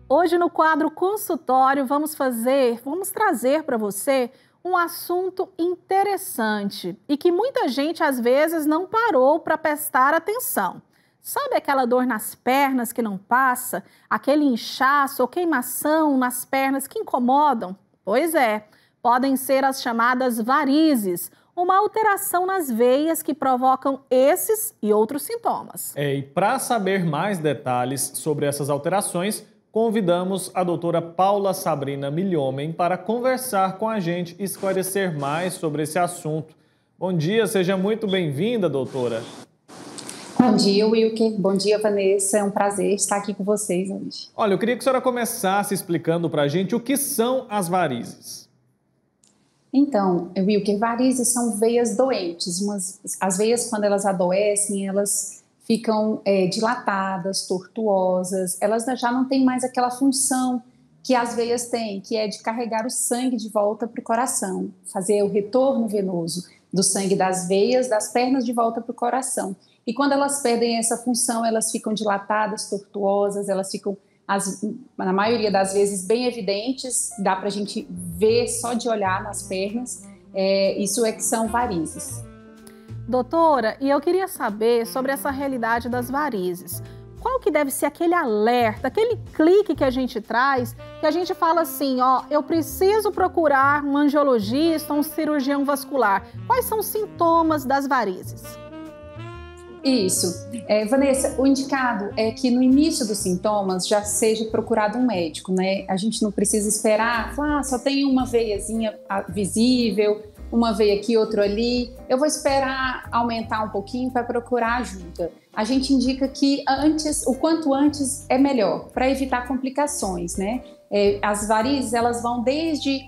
Hoje no quadro consultório vamos trazer para você um assunto interessante e que muita gente às vezes não parou para prestar atenção. Sabe aquela dor nas pernas que não passa? Aquele inchaço ou queimação nas pernas que incomodam? Pois é, podem ser as chamadas varizes, uma alteração nas veias que provocam esses e outros sintomas. E para saber mais detalhes sobre essas alterações, convidamos a doutora Paula Sabrina Milhomem para conversar com a gente e esclarecer mais sobre esse assunto. Bom dia, seja muito bem-vinda, doutora. Bom dia, Wilker. Bom dia, Vanessa. É um prazer estar aqui com vocês hoje. Olha, eu queria que a senhora começasse explicando para a gente o que são as varizes. Então, Wilker, varizes são veias doentes. As veias, quando elas adoecem, elas ficam dilatadas, tortuosas, elas já não têm mais aquela função que as veias têm, que é de carregar o sangue de volta para o coração, fazer o retorno venoso do sangue das veias, das pernas de volta para o coração. E quando elas perdem essa função, elas ficam dilatadas, tortuosas, elas ficam, na maioria das vezes, bem evidentes, dá para a gente ver só de olhar nas pernas, isso é que são varizes. Doutora, e eu queria saber sobre essa realidade das varizes. Qual que deve ser aquele alerta, aquele clique que a gente traz, que a gente fala assim, ó, eu preciso procurar um angiologista, um cirurgião vascular. Quais são os sintomas das varizes? Isso. Vanessa, o indicado é que no início dos sintomas já seja procurado um médico, né? A gente não precisa esperar, só tem uma veiazinha visível, uma veia aqui, outra ali, eu vou esperar aumentar um pouquinho para procurar ajuda. A gente indica que o quanto antes é melhor, para evitar complicações, né? As varizes, elas vão desde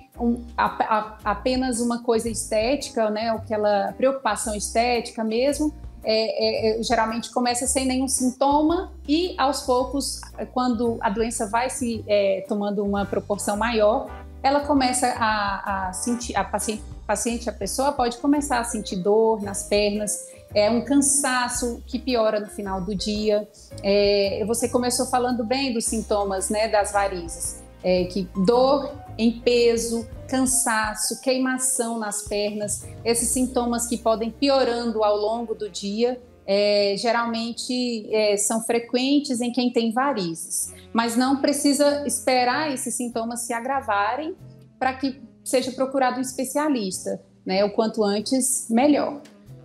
apenas uma coisa estética, né? Aquela preocupação estética mesmo, geralmente começa sem nenhum sintoma e aos poucos, quando a doença vai se tomando uma proporção maior, ela começa a sentir, a pessoa pode começar a sentir dor nas pernas, um cansaço que piora no final do dia. Você começou falando bem dos sintomas, né, das varizes, que dor em peso, cansaço, queimação nas pernas, esses sintomas que podem piorando ao longo do dia, geralmente são frequentes em quem tem varizes, mas não precisa esperar esses sintomas se agravarem para que seja procurado um especialista, né? O quanto antes, melhor.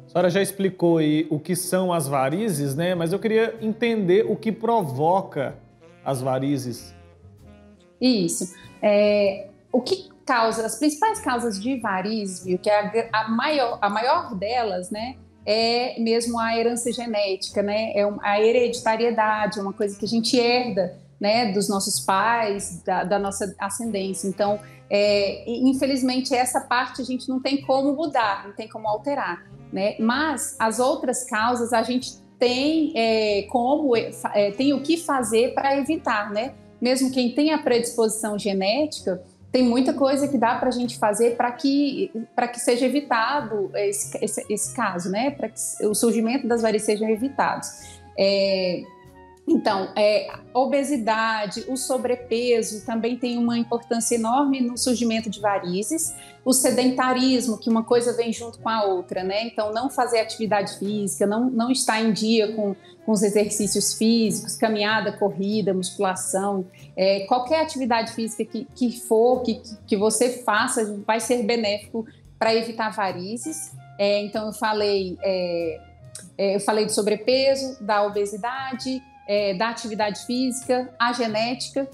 A senhora já explicou aí o que são as varizes, né? Mas eu queria entender o que provoca as varizes. Isso. O que causa, as principais causas de varizes, viu, que a maior delas, né, é mesmo a herança genética, né? A hereditariedade, é uma coisa que a gente herda, né, dos nossos pais, da nossa ascendência. Então, infelizmente, essa parte a gente não tem como mudar, não tem como alterar, né? Mas as outras causas a gente tem tem o que fazer para evitar, né? Mesmo quem tem a predisposição genética, tem muita coisa que dá para a gente fazer para que seja evitado esse caso, né? Para que o surgimento das varizes sejam evitados. Então, a obesidade, o sobrepeso também tem uma importância enorme no surgimento de varizes. O sedentarismo, que uma coisa vem junto com a outra, né? Então, não fazer atividade física, não estar em dia com os exercícios físicos, caminhada, corrida, musculação, qualquer atividade física que você faça vai ser benéfico para evitar varizes. Então, eu falei do sobrepeso, da obesidade, da atividade física, a genética.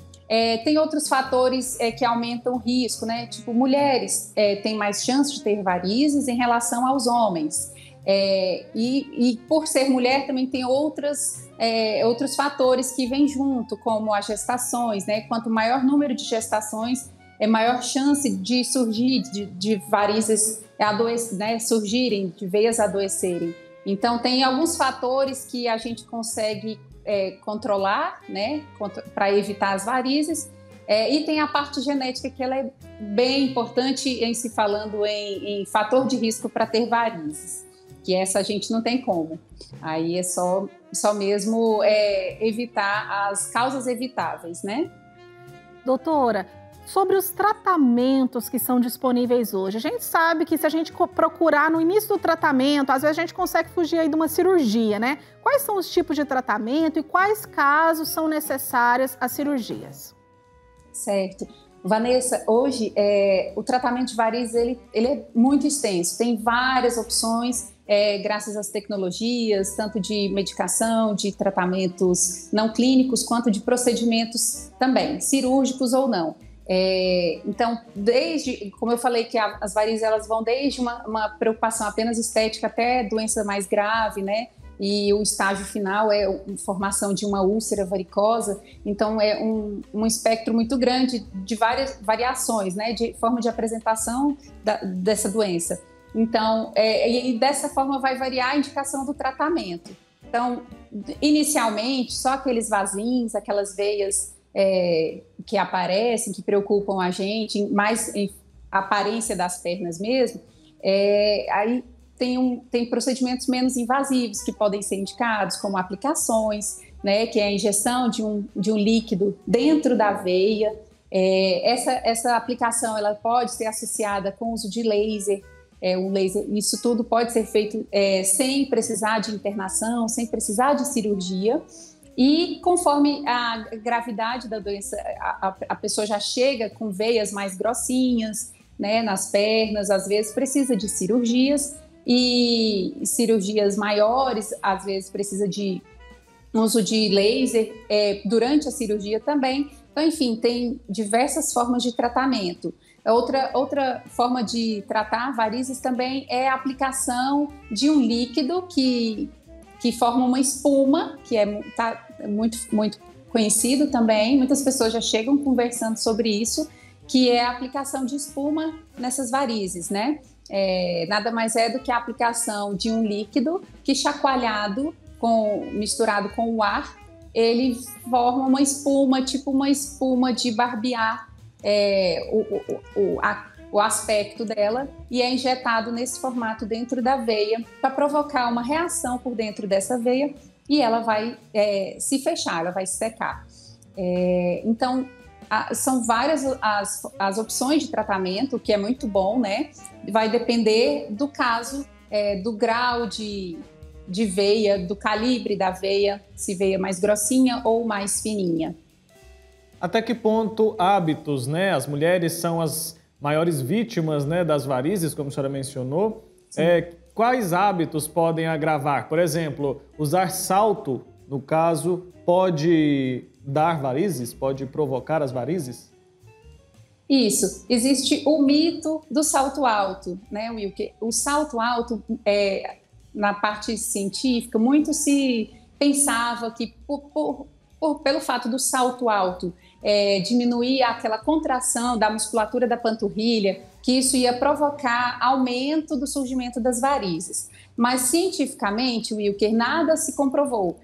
Tem outros fatores que aumentam o risco, né? Tipo, mulheres têm mais chance de ter varizes em relação aos homens. E por ser mulher também tem outros fatores que vêm junto, como as gestações, né? Quanto maior número de gestações, maior chance de surgir de varizes né? Surgirem, de veias adoecerem. Então, tem alguns fatores que a gente consegue controlar, né, para evitar as varizes, e tem a parte genética, que ela é bem importante em se falando em fator de risco para ter varizes, que essa a gente não tem como. Aí é só mesmo evitar as causas evitáveis, né? Doutora, sobre os tratamentos que são disponíveis hoje, a gente sabe que se a gente procurar no início do tratamento, às vezes a gente consegue fugir aí de uma cirurgia, né? Quais são os tipos de tratamento e quais casos são necessárias as cirurgias? Certo. Vanessa, hoje o tratamento de varizes ele é muito extenso, tem várias opções, graças às tecnologias, tanto de medicação, de tratamentos não clínicos, quanto de procedimentos também, cirúrgicos ou não. Então, como eu falei, que as varizes elas vão desde uma preocupação apenas estética até doença mais grave, né? E o estágio final é a formação de uma úlcera varicosa, então é um espectro muito grande de várias variações, né, de forma de apresentação dessa doença. Então, e dessa forma vai variar a indicação do tratamento. Então, inicialmente, só aqueles vasinhos, aquelas veias que aparecem, que preocupam a gente, mais em aparência das pernas mesmo, aí tem procedimentos menos invasivos que podem ser indicados, como aplicações, né, que é a injeção de um líquido dentro da veia. Essa aplicação ela pode ser associada com o uso de laser. O laser, isso tudo pode ser feito sem precisar de internação, sem precisar de cirurgia. E conforme a gravidade da doença, a pessoa já chega com veias mais grossinhas, né, nas pernas, às vezes precisa de cirurgias. E cirurgias maiores, às vezes precisa de uso de laser durante a cirurgia também. Então, enfim, tem diversas formas de tratamento. Outra forma de tratar varizes também é a aplicação de um líquido que forma uma espuma, que tá muito conhecido também. Muitas pessoas já chegam conversando sobre isso, que é a aplicação de espuma nessas varizes, né? Nada mais é do que a aplicação de um líquido que, chacoalhado, misturado com o ar, ele forma uma espuma, tipo uma espuma de barbear o aspecto dela, e é injetado nesse formato dentro da veia para provocar uma reação por dentro dessa veia e ela vai se fechar, ela vai se secar. Então, são várias as opções de tratamento, o que é muito bom, né? Vai depender do caso, do grau de veia, do calibre da veia, se veia mais grossinha ou mais fininha. Até que ponto hábitos, né? As mulheres são as maiores vítimas, né, das varizes, como a senhora mencionou. Quais hábitos podem agravar? Por exemplo, usar salto, no caso, pode dar varizes? Pode provocar as varizes? Isso. Existe o mito do salto alto, né, Wilker? O salto alto, na parte científica, muito se pensava que pelo fato do salto alto diminuir aquela contração da musculatura da panturrilha, que isso ia provocar aumento do surgimento das varizes. Mas, cientificamente, Wilker, nada se comprovou.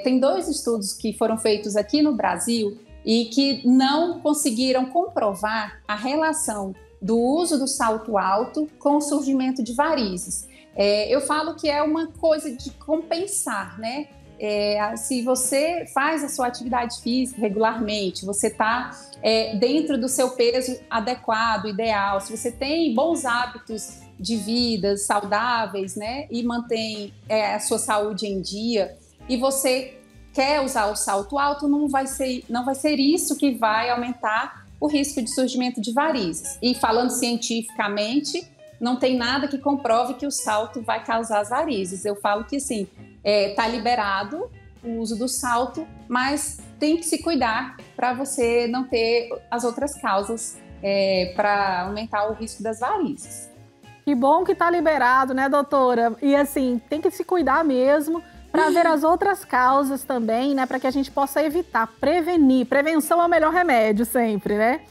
Tem 2 estudos que foram feitos aqui no Brasil e que não conseguiram comprovar a relação do uso do salto alto com o surgimento de varizes. Eu falo que é uma coisa de compensar, né? Se você faz a sua atividade física regularmente, você está dentro do seu peso adequado, ideal, se você tem bons hábitos de vida saudáveis, né, e mantém a sua saúde em dia, e você quer usar o salto alto, não vai ser isso que vai aumentar o risco de surgimento de varizes. E falando cientificamente, não tem nada que comprove que o salto vai causar as varizes. Eu falo que, sim, está liberado o uso do salto, mas tem que se cuidar para você não ter as outras causas para aumentar o risco das varizes. Que bom que está liberado, né, doutora? E assim, tem que se cuidar mesmo para ver as outras causas também, né, para que a gente possa evitar, prevenir. Prevenção é o melhor remédio sempre, né?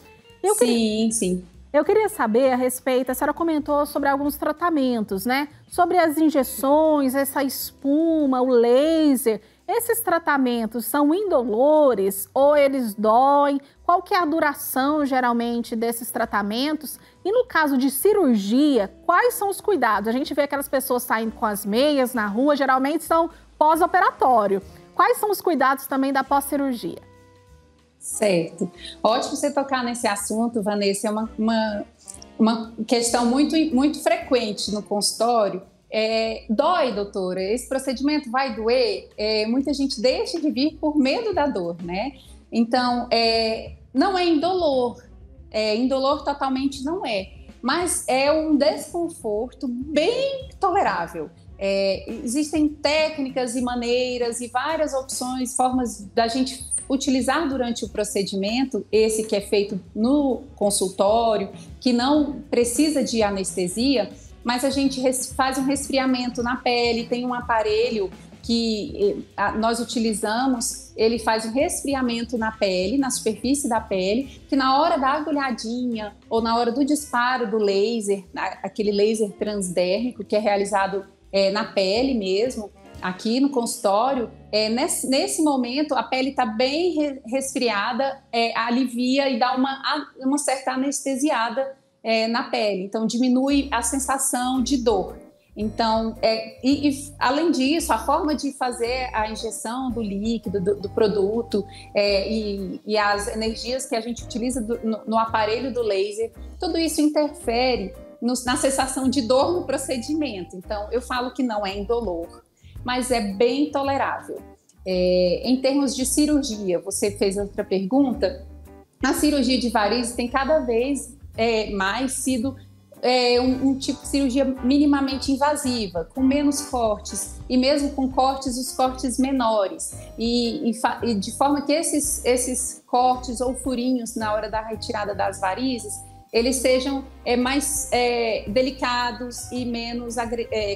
Sim. Eu queria saber a respeito, a senhora comentou sobre alguns tratamentos, né? Sobre as injeções, essa espuma, o laser. Esses tratamentos são indolores ou eles doem? Qual que é a duração, geralmente, desses tratamentos? E no caso de cirurgia, quais são os cuidados? A gente vê aquelas pessoas saindo com as meias na rua, geralmente são pós-operatório. Quais são os cuidados também da pós-cirurgia? Certo. Ótimo você tocar nesse assunto, Vanessa. É uma questão muito frequente no consultório. Dói, doutora? Esse procedimento vai doer? Muita gente deixa de vir por medo da dor, né? Então, não é indolor. Indolor totalmente não é. Mas é um desconforto bem tolerável. Existem técnicas e maneiras e várias opções, formas da gente utilizar durante o procedimento, esse que é feito no consultório, que não precisa de anestesia, mas a gente faz um resfriamento na pele, tem um aparelho que nós utilizamos, ele faz um resfriamento na pele, na superfície da pele, que na hora da agulhadinha ou na hora do disparo do laser, aquele laser transdérmico que é realizado na pele mesmo, aqui no consultório, nesse momento a pele está bem resfriada, alivia e dá uma certa anestesiada na pele, então diminui a sensação de dor. Então, além disso, a forma de fazer a injeção do líquido, do produto e as energias que a gente utiliza no aparelho do laser, tudo isso interfere na sensação de dor no procedimento. Então, eu falo que não é indolor, mas é bem tolerável. Em termos de cirurgia, você fez outra pergunta. A cirurgia de varizes tem cada vez mais sido um tipo de cirurgia minimamente invasiva, com menos cortes, e mesmo com cortes, os cortes menores, e de forma que esses cortes ou furinhos na hora da retirada das varizes, eles sejam mais delicados e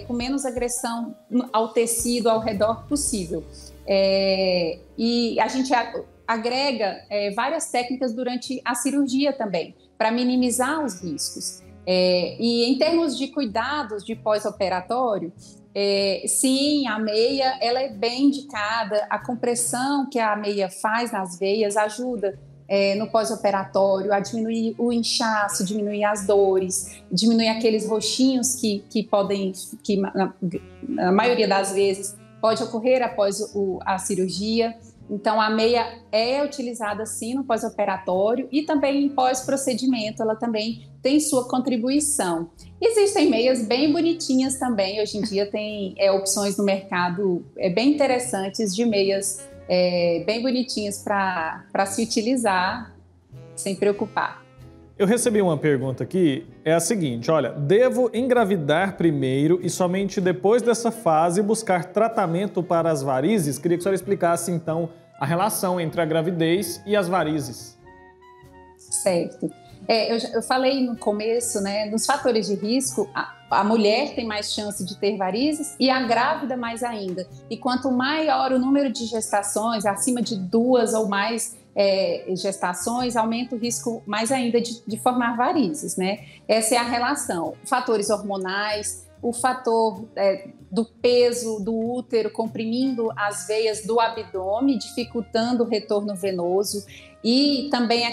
com menos agressão ao tecido ao redor possível. E a gente agrega várias técnicas durante a cirurgia também, para minimizar os riscos. E em termos de cuidados de pós-operatório, sim, a meia ela é bem indicada, a compressão que a meia faz nas veias ajuda no pós-operatório a diminuir o inchaço, diminuir as dores, diminuir aqueles roxinhos que na maioria das vezes pode ocorrer após a cirurgia. Então, a meia é utilizada sim no pós-operatório e também em pós-procedimento, ela também tem sua contribuição. Existem meias bem bonitinhas também, hoje em dia tem opções no mercado bem interessantes de meias bem bonitinhas para se utilizar sem preocupar. Eu recebi uma pergunta aqui, é a seguinte, olha, devo engravidar primeiro e somente depois dessa fase buscar tratamento para as varizes? Queria que a senhora explicasse, então, a relação entre a gravidez e as varizes. Certo. Eu falei no começo, né, nos fatores de risco, a mulher tem mais chance de ter varizes e a grávida mais ainda. E quanto maior o número de gestações, acima de 2 ou mais gestações, aumenta o risco mais ainda de formar varizes, né? Essa é a relação. Fatores hormonais, o fator do peso do útero comprimindo as veias do abdômen, dificultando o retorno venoso. E também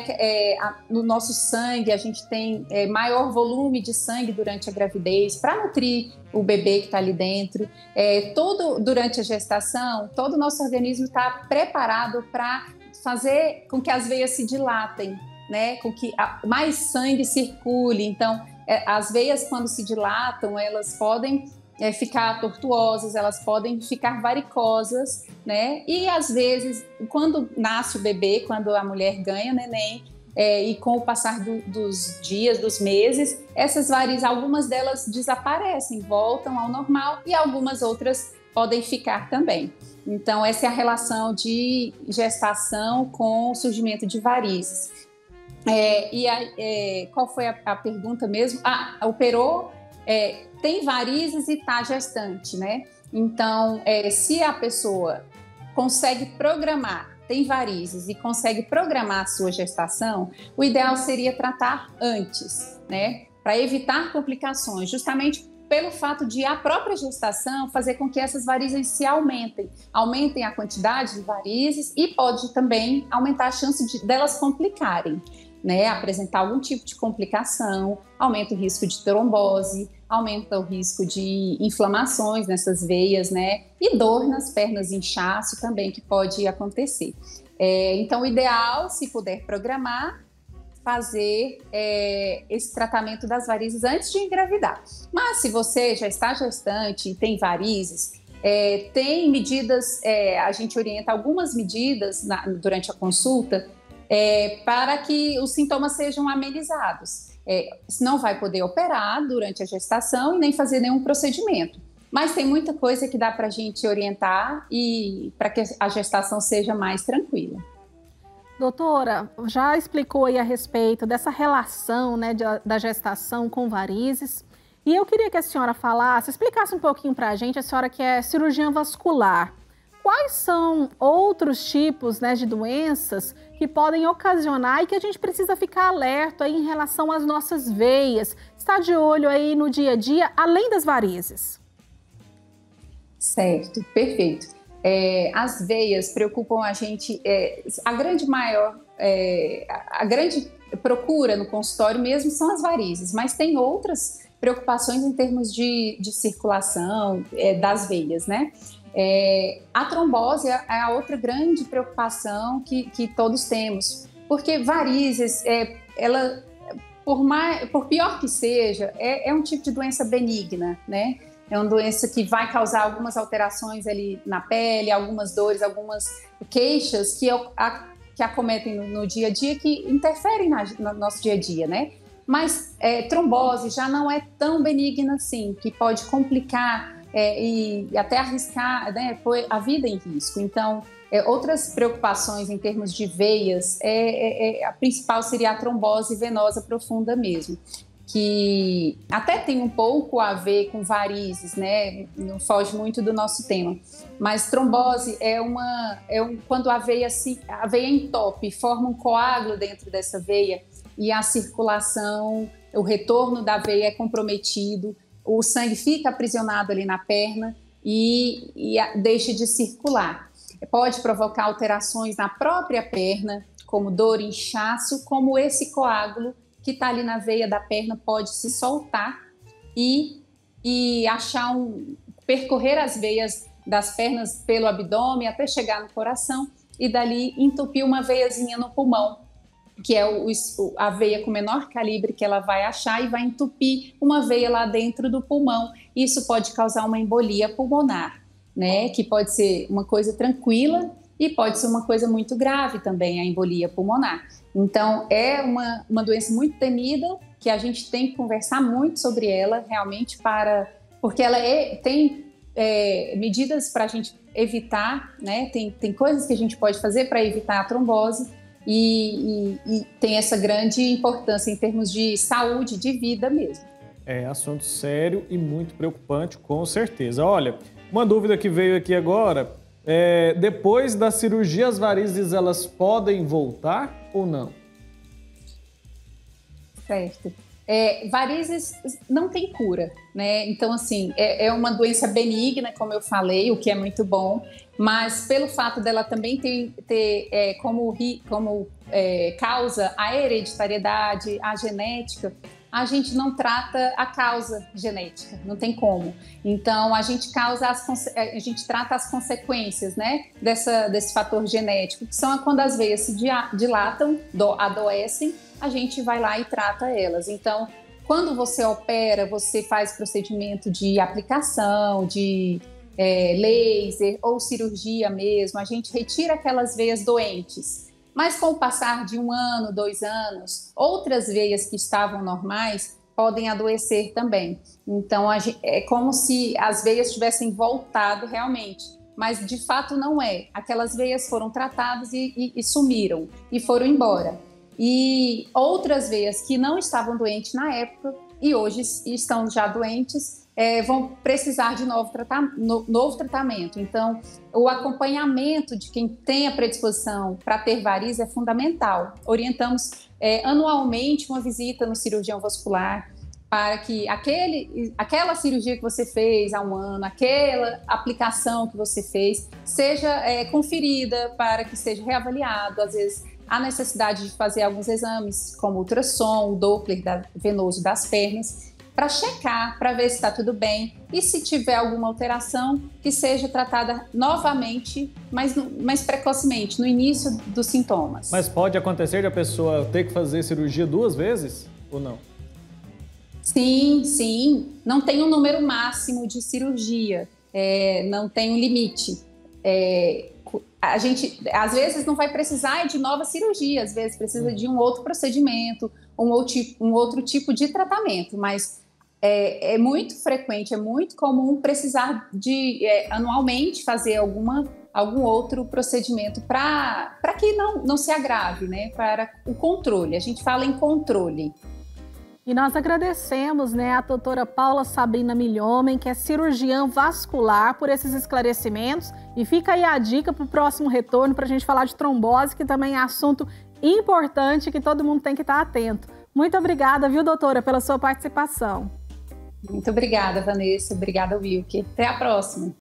no nosso sangue a gente tem maior volume de sangue durante a gravidez para nutrir o bebê que está ali dentro. Durante a gestação, todo o nosso organismo está preparado para fazer com que as veias se dilatem, né? Com que mais sangue circule. Então, as veias, quando se dilatam, elas podem ficar tortuosas, elas podem ficar varicosas, né? E às vezes, quando nasce o bebê, quando a mulher ganha neném, e com o passar dos dias, dos meses, essas varizes, algumas delas desaparecem, voltam ao normal e algumas outras podem ficar também. Então, essa é a relação de gestação com o surgimento de varizes. Qual foi a pergunta mesmo? Operou, tem varizes e está gestante, né? Então, se a pessoa consegue programar, tem varizes e consegue programar a sua gestação, o ideal seria tratar antes, né? Para evitar complicações, justamente pelo fato de a própria gestação fazer com que essas varizes se aumentem a quantidade de varizes e pode também aumentar a chance delas complicarem. né, apresentar algum tipo de complicação, aumenta o risco de trombose, aumenta o risco de inflamações nessas veias, né, e dor nas pernas, inchaço também que pode acontecer. Então, o ideal, se puder programar, fazer esse tratamento das varizes antes de engravidar. Mas se você já está gestante e tem varizes, tem medidas, a gente orienta algumas medidas durante a consulta para que os sintomas sejam amenizados. Não vai poder operar durante a gestação e nem fazer nenhum procedimento. Mas tem muita coisa que dá para a gente orientar e para que a gestação seja mais tranquila. Doutora, já explicou aí a respeito dessa relação, né, da gestação com varizes. E eu queria que a senhora explicasse um pouquinho para a gente, a senhora que é cirurgiã vascular. Quais são outros tipos, né, de doenças que podem ocasionar e que a gente precisa ficar alerta aí em relação às nossas veias? Está de olho aí no dia a dia, além das varizes? Certo, perfeito. As veias preocupam a gente, a grande procura no consultório mesmo são as varizes, mas tem outras preocupações em termos de circulação das veias, né? A trombose é a outra grande preocupação que todos temos, porque varizes, por pior que seja, é um tipo de doença benigna, né? É uma doença que vai causar algumas alterações ali na pele, algumas dores, algumas queixas que acometem no dia a dia, que interferem no nosso dia a dia, né? Mas trombose já não é tão benigna assim, que pode complicar e até arriscar, né, pôr a vida em risco. Então, outras preocupações em termos de veias, a principal seria a trombose venosa profunda mesmo, que até tem um pouco a ver com varizes, né? Não foge muito do nosso tema. Mas trombose quando a veia entope, forma um coágulo dentro dessa veia e a circulação, o retorno da veia é comprometido, o sangue fica aprisionado ali na perna e deixa de circular. Pode provocar alterações na própria perna, como dor, inchaço, como esse coágulo que está ali na veia da perna pode se soltar e percorrer as veias das pernas pelo abdômen até chegar no coração e dali entupir uma veiazinha no pulmão, que é a veia com menor calibre que ela vai achar e vai entupir uma veia lá dentro do pulmão. Isso pode causar uma embolia pulmonar, né? Que pode ser uma coisa tranquila e pode ser uma coisa muito grave também, a embolia pulmonar. Então, é uma doença muito temida, que a gente tem que conversar muito sobre ela, realmente, porque ela tem medidas para a gente evitar, né? Tem coisas que a gente pode fazer para evitar a trombose e tem essa grande importância em termos de saúde, de vida mesmo. É assunto sério e muito preocupante, com certeza. Olha, uma dúvida que veio aqui agora... depois da cirurgia, as varizes elas podem voltar ou não? Certo. Varizes não tem cura, né? Então, assim, é uma doença benigna, como eu falei, o que é muito bom, mas pelo fato dela também ter como causa a hereditariedade, a genética, a gente não trata a causa genética, não tem como. Então, a gente trata as consequências, né, desse fator genético, que são quando as veias se dilatam, adoecem, a gente vai lá e trata elas. Então, quando você opera, você faz procedimento de aplicação, de laser ou cirurgia mesmo, a gente retira aquelas veias doentes. Mas com o passar de 1 ano, 2 anos, outras veias que estavam normais podem adoecer também. Então, é como se as veias tivessem voltado realmente, mas de fato não é. Aquelas veias foram tratadas e sumiram, e foram embora. E outras veias que não estavam doentes na época e hoje estão já doentes, vão precisar de novo tratamento. Então, o acompanhamento de quem tem a predisposição para ter varizes é fundamental. Orientamos anualmente uma visita no cirurgião vascular para que aquela cirurgia que você fez há 1 ano, aquela aplicação que você fez, seja conferida para que seja reavaliado. Às vezes há necessidade de fazer alguns exames, como ultrassom, o Doppler venoso das pernas, para checar, para ver se está tudo bem e se tiver alguma alteração, que seja tratada novamente, mais precocemente, no início dos sintomas. Mas pode acontecer de a pessoa ter que fazer cirurgia 2 vezes ou não? Sim, sim. Não tem um número máximo de cirurgia, não tem um limite. A gente, às vezes, não vai precisar de nova cirurgia, às vezes precisa de um outro procedimento, um outro tipo de tratamento, mas é muito frequente, é muito comum precisar de anualmente fazer algum outro procedimento para que não se agrave, né? Para o controle. A gente fala em controle. E nós agradecemos, né, a doutora Paula Sabrina Milhomem, que é cirurgiã vascular, por esses esclarecimentos. E fica aí a dica para o próximo retorno para a gente falar de trombose, que também é assunto importante que todo mundo tem que estar atento. Muito obrigada, viu, doutora, pela sua participação. Muito obrigada, Vanessa. Obrigada, Wilker. Até a próxima.